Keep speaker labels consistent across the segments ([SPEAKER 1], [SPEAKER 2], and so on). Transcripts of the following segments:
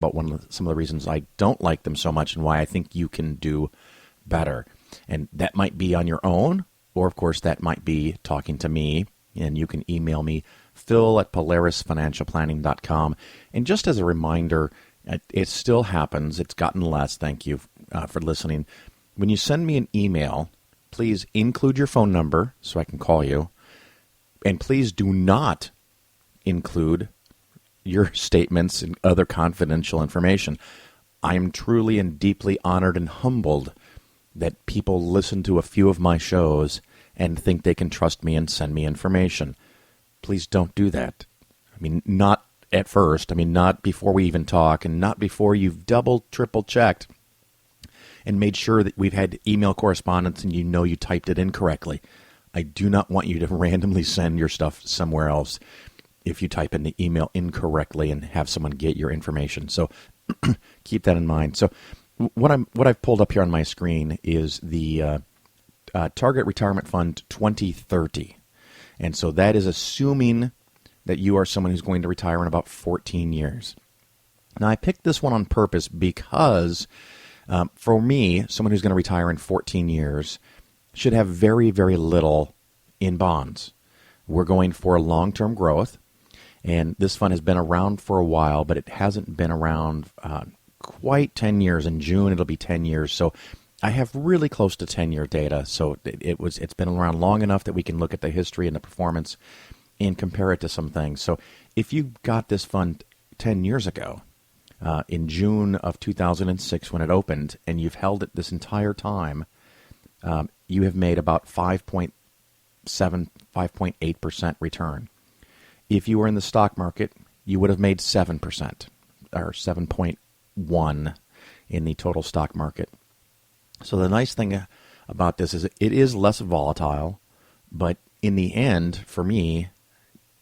[SPEAKER 1] about some of the reasons I don't like them so much and why I think you can do better. And that might be on your own, or of course that might be talking to me, and you can email me, phil@polarisfinancialplanning.com. And just as a reminder, it still happens. It's gotten less. Thank you for listening. When you send me an email, please include your phone number so I can call you. And please do not include your statements and other confidential information. I am truly and deeply honored and humbled that people listen to a few of my shows and think they can trust me and send me information. Please don't do that. I mean, not at first. I mean, not before we even talk, and not before you've double, triple checked and made sure that we've had email correspondence and you know you typed it in correctly. I do not want you to randomly send your stuff somewhere else if you type in the email incorrectly and have someone get your information. So keep that in mind. So what I've pulled up here on my screen is the Target Retirement Fund 2030. And so that is assuming that you are someone who's going to retire in about 14 years. Now, I picked this one on purpose because for me, someone who's going to retire in 14 years should have very, very little in bonds. We're going for long-term growth, and this fund has been around for a while, but it hasn't been around quite 10 years. In June, it'll be 10 years. So I have really close to 10-year data. So it's been around long enough that we can look at the history and the performance and compare it to some things. So if you got this fund 10 years ago, in June of 2006 when it opened, and you've held it this entire time, you have made about 5.7, 5.8% return. If you were in the stock market, you would have made 7%, or 7.1 in the total stock market. So the nice thing about this is it is less volatile, but in the end, for me,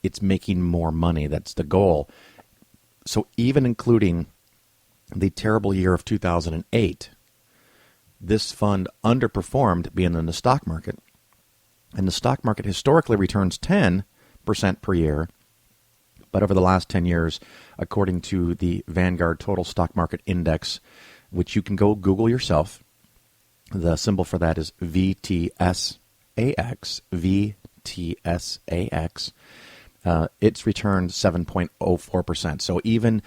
[SPEAKER 1] it's making more money. That's the goal. So even including the terrible year of 2008, this fund underperformed being in the stock market. And the stock market historically returns 10% per year. But over the last 10 years, according to the Vanguard Total Stock Market Index, which you can go Google yourself, the symbol for that is VTSAX, VTSAX. It's returned 7.04%. So even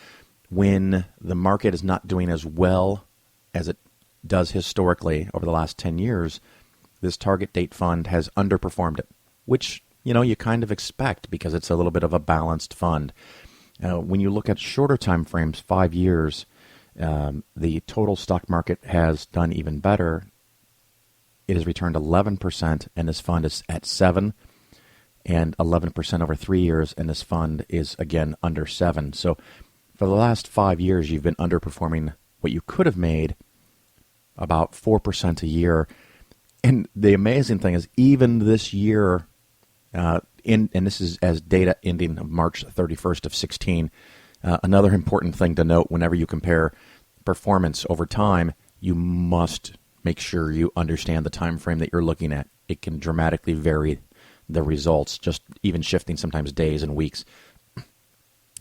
[SPEAKER 1] when the market is not doing as well as it does historically over the last 10 years, this target date fund has underperformed it, which, you know, you kind of expect because it's a little bit of a balanced fund. When you look at shorter time frames, 5 years, the total stock market has done even better. It has returned 11%, and this fund is at 7%, and 11% over 3 years, and this fund is, again, under 7%. So for the last 5 years, you've been underperforming what you could have made about 4% a year. And the amazing thing is, even this year, and this is as data ending March 31st of 16, another important thing to note whenever you compare performance over time, you must make sure you understand the time frame that you're looking at. It can dramatically vary the results, just even shifting sometimes days and weeks.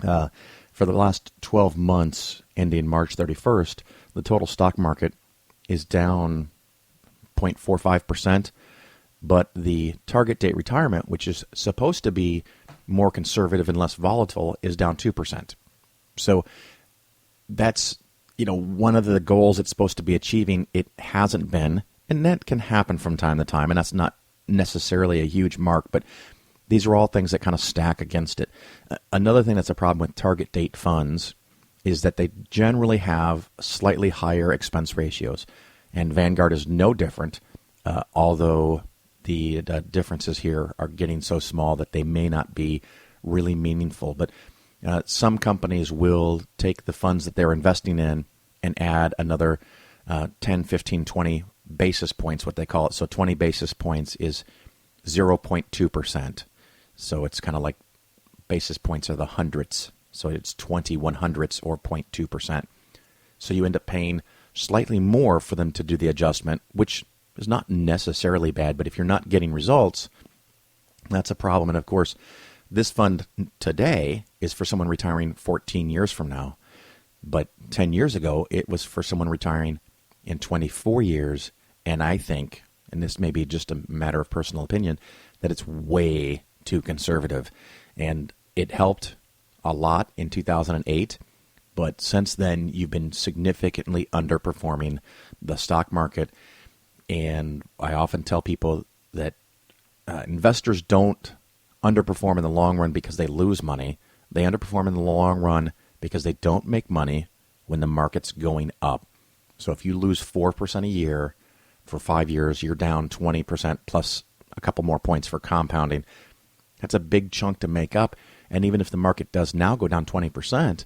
[SPEAKER 1] For the last 12 months ending March 31st, the total stock market is down 0.45%, but the target date retirement, which is supposed to be more conservative and less volatile, is down 2%. So that's, you know, one of the goals it's supposed to be achieving. It hasn't been, and that can happen from time to time, and that's not necessarily a huge mark, but these are all things that kind of stack against it. Another thing that's a problem with target date funds is that they generally have slightly higher expense ratios, and Vanguard is no different, although the differences here are getting so small that they may not be really meaningful. But some companies will take the funds that they're investing in and add another 10, 15, 20 basis points, what they call it. So 20 basis points is 0.2%. So it's kind of like basis points are the hundredths. So it's 20 100ths or 0.2%. So you end up paying slightly more for them to do the adjustment, which is not necessarily bad. But if you're not getting results, that's a problem. And of course, this fund today is for someone retiring 14 years from now. But 10 years ago, it was for someone retiring in 24 years. And I think, and this may be just a matter of personal opinion, that it's way too conservative. And it helped a lot in 2008. But since then, you've been significantly underperforming the stock market. And I often tell people that investors don't underperform in the long run because they lose money. They underperform in the long run because they don't make money when the market's going up. So if you lose 4% a year for 5 years, you're down 20% plus a couple more points for compounding. That's a big chunk to make up. And even if the market does now go down 20%,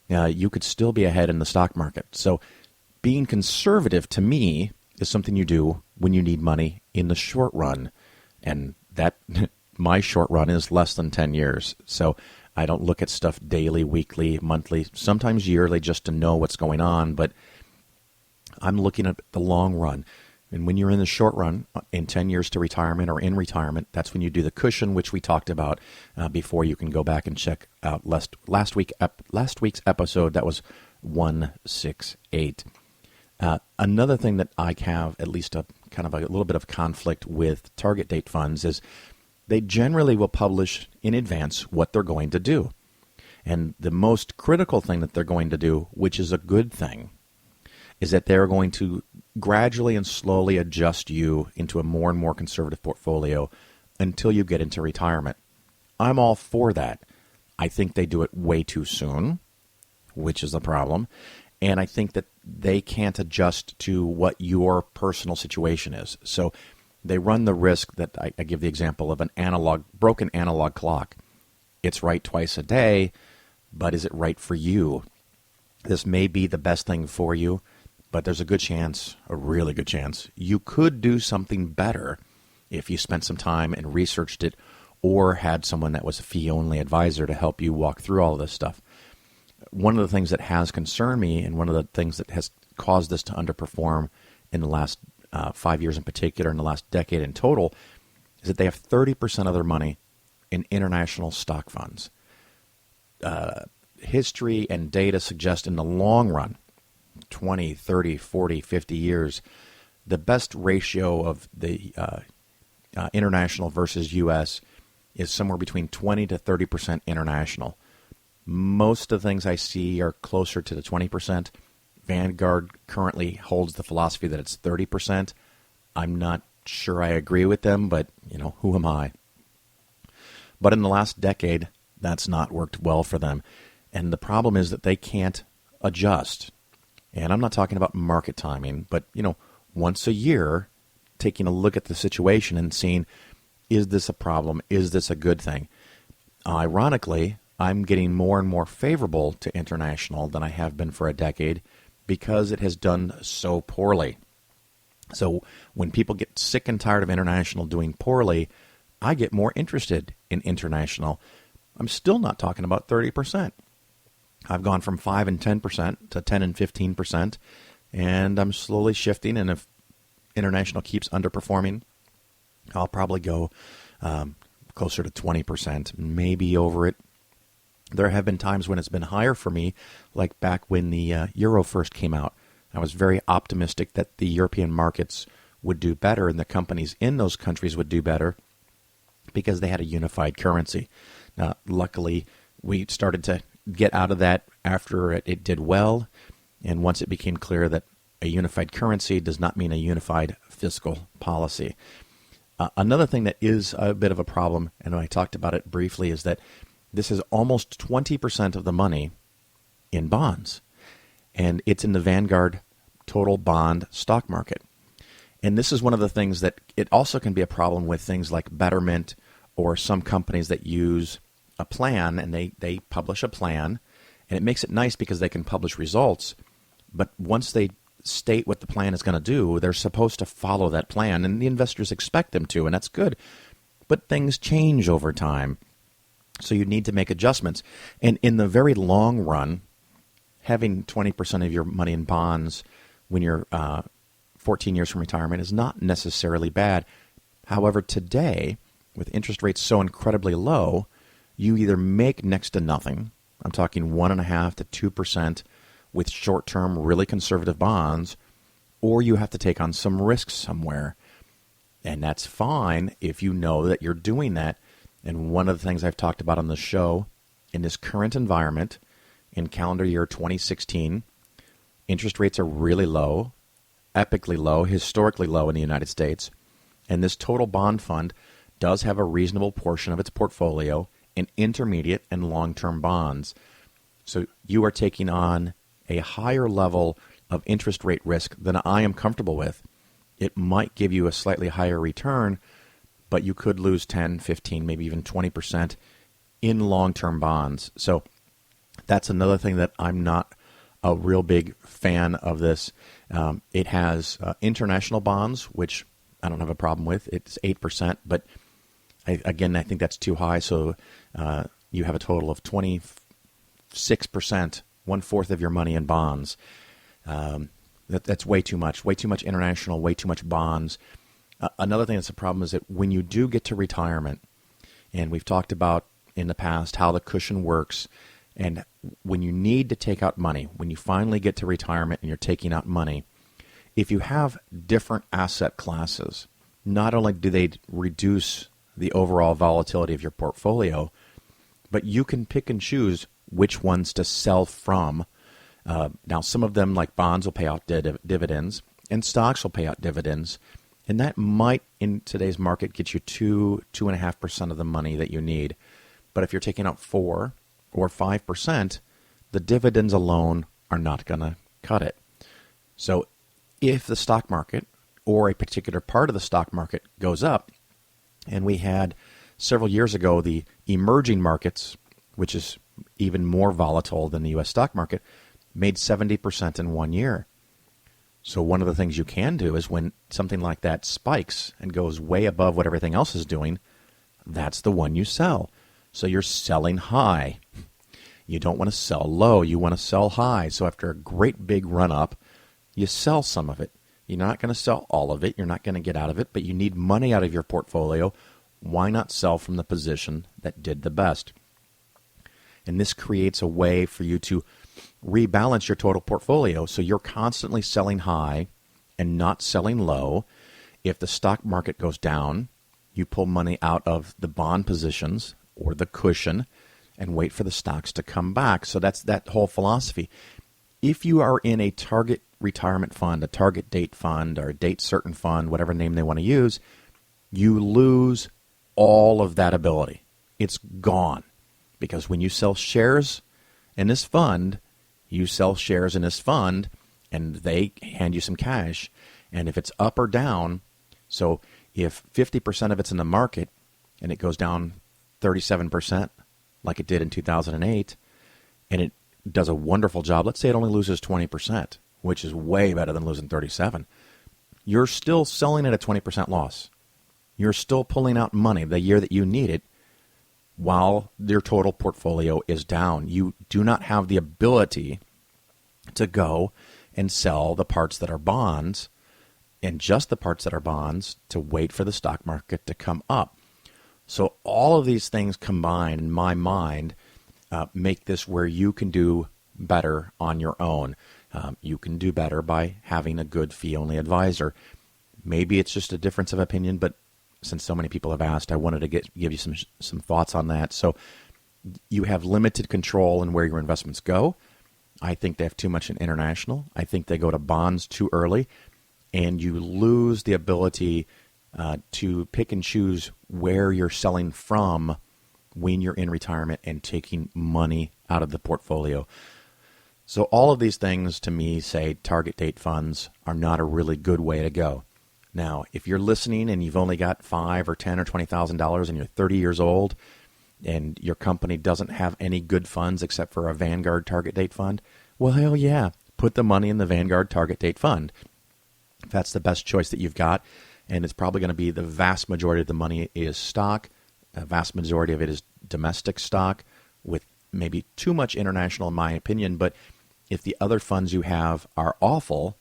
[SPEAKER 1] you could still be ahead in the stock market. So being conservative to me is something you do when you need money in the short run. And that my short run is less than 10 years. So I don't look at stuff daily, weekly, monthly, sometimes yearly just to know what's going on. But I'm looking at the long run. And when you're in the short run, in 10 years to retirement or in retirement, that's when you do the cushion, which we talked about before. You can go back and check out last week's episode. That was 168. Another thing that I have at least a kind of a little bit of conflict with target date funds is they generally will publish in advance what they're going to do. And the most critical thing that they're going to do, which is a good thing, is that they're going to gradually and slowly adjust you into a more and more conservative portfolio until you get into retirement. I'm all for that. I think they do it way too soon, which is the problem. And I think that they can't adjust to what your personal situation is. So they run the risk that I give the example of an broken analog clock. It's right twice a day, but is it right for you? This may be the best thing for you, but there's a good chance, a really good chance, you could do something better if you spent some time and researched it or had someone that was a fee-only advisor to help you walk through all of this stuff. One of the things that has concerned me and one of the things that has caused this to underperform in the last 5 years in particular, in the last decade in total, is that they have 30% of their money in international stock funds. History and data suggest in the long run, 20, 30, 40, 50 years, the best ratio of the international versus U.S. is somewhere between 20 to 30% international. Most of the things I see are closer to the 20%. Vanguard currently holds the philosophy that it's 30%. I'm not sure I agree with them, but, who am I? But in the last decade, that's not worked well for them. And the problem is that they can't adjust. And I'm not talking about market timing, but, once a year, taking a look at the situation and seeing, is this a problem? Is this a good thing? Ironically, I'm getting more and more favorable to international than I have been for a decade because it has done so poorly. So when people get sick and tired of international doing poorly, I get more interested in international. I'm still not talking about 30%. I've gone from 5 and 10% to 10 and 15%, and I'm slowly shifting. And if international keeps underperforming, I'll probably go closer to 20%, maybe over it. There have been times when it's been higher for me, like back when the euro first came out. I was very optimistic that the European markets would do better and the companies in those countries would do better because they had a unified currency. Now, luckily, we started to get out of that after it did well, and once it became clear that a unified currency does not mean a unified fiscal policy. Another thing that is a bit of a problem, and I talked about it briefly, is that this is almost 20% of the money in bonds, and it's in the Vanguard total bond stock market. And this is one of the things that it also can be a problem with things like Betterment or some companies that use a plan, and they publish a plan, and it makes it nice because they can publish results, but once they state what the plan is going to do, they're supposed to follow that plan, and the investors expect them to, and that's good. But things change over time. So you need to make adjustments. And in the very long run, having 20% of your money in bonds when you're 14 years from retirement is not necessarily bad. However, today, with interest rates so incredibly low, you either make next to nothing. I'm talking 1.5% to 2% with short-term, really conservative bonds, or you have to take on some risks somewhere. And that's fine if you know that you're doing that. And one of the things I've talked about on the show, in this current environment, in calendar year 2016, interest rates are really low, epically low, historically low in the United States. And this total bond fund does have a reasonable portion of its portfolio in intermediate and long-term bonds. So you are taking on a higher level of interest rate risk than I am comfortable with. It might give you a slightly higher return, but you could lose 10, 15, maybe even 20% in long-term bonds. So that's another thing that I'm not a real big fan of this. It has international bonds, which I don't have a problem with. It's 8%, but I think that's too high. So you have a total of 26%, one-fourth of your money in bonds. That's way too much international, way too much bonds. Another thing that's a problem is that when you do get to retirement, and we've talked about in the past how the cushion works, and when you need to take out money, when you finally get to retirement and you're taking out money, if you have different asset classes, not only do they reduce the overall volatility of your portfolio, but you can pick and choose which ones to sell from. Now, some of them, like bonds, will pay out dividends, and stocks will pay out dividends. And that might, in today's market, get you 2.5% of the money that you need. But if you're taking out 4 or 5%, the dividends alone are not going to cut it. So if the stock market or a particular part of the stock market goes up, and we had several years ago the emerging markets, which is even more volatile than the U.S. stock market, made 70% in 1 year. So one of the things you can do is when something like that spikes and goes way above what everything else is doing, that's the one you sell. So you're selling high. You don't want to sell low. You want to sell high. So after a great big run up, you sell some of it. You're not going to sell all of it. You're not going to get out of it, but you need money out of your portfolio. Why not sell from the position that did the best? And this creates a way for you to rebalance your total portfolio so you're constantly selling high and not selling low. If the stock market goes down, you pull money out of the bond positions or the cushion and wait for the stocks to come back. So that's that whole philosophy. If you are in a target retirement fund, a target date fund, or a date certain fund, whatever name they want to use, you lose all of that ability. It's gone. Because when you sell shares in this fund, you sell shares in this fund, and they hand you some cash. And if it's up or down, so if 50% of it's in the market and it goes down 37%, like it did in 2008, and it does a wonderful job, let's say it only loses 20%, which is way better than losing 37%, you're still selling at a 20% loss. You're still pulling out money the year that you need it, while your total portfolio is down. You do not have the ability to go and sell the parts that are bonds, and just the parts that are bonds, to wait for the stock market to come up. So all of these things combined, in my mind, make this where you can do better on your own. You can do better by having a good fee-only advisor. Maybe it's just a difference of opinion, but since so many people have asked, I wanted to give you some thoughts on that. So you have limited control in where your investments go. I think they have too much in international. I think they go to bonds too early, and you lose the ability to pick and choose where you're selling from when you're in retirement and taking money out of the portfolio. So all of these things to me say target date funds are not a really good way to go. Now, if you're listening and you've only got $5 or $10 or $20,000 and you're 30 years old and your company doesn't have any good funds except for a Vanguard target date fund, well, hell yeah, put the money in the Vanguard target date fund. That's the best choice that you've got, and it's probably going to be the vast majority of the money is stock. A vast majority of it is domestic stock with maybe too much international in my opinion, but if the other funds you have are awful,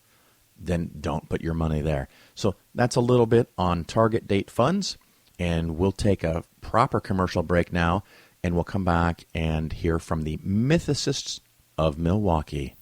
[SPEAKER 1] then don't put your money there. So that's a little bit on target date funds, and we'll take a proper commercial break now, and we'll come back and hear from the Mythicists of Milwaukee.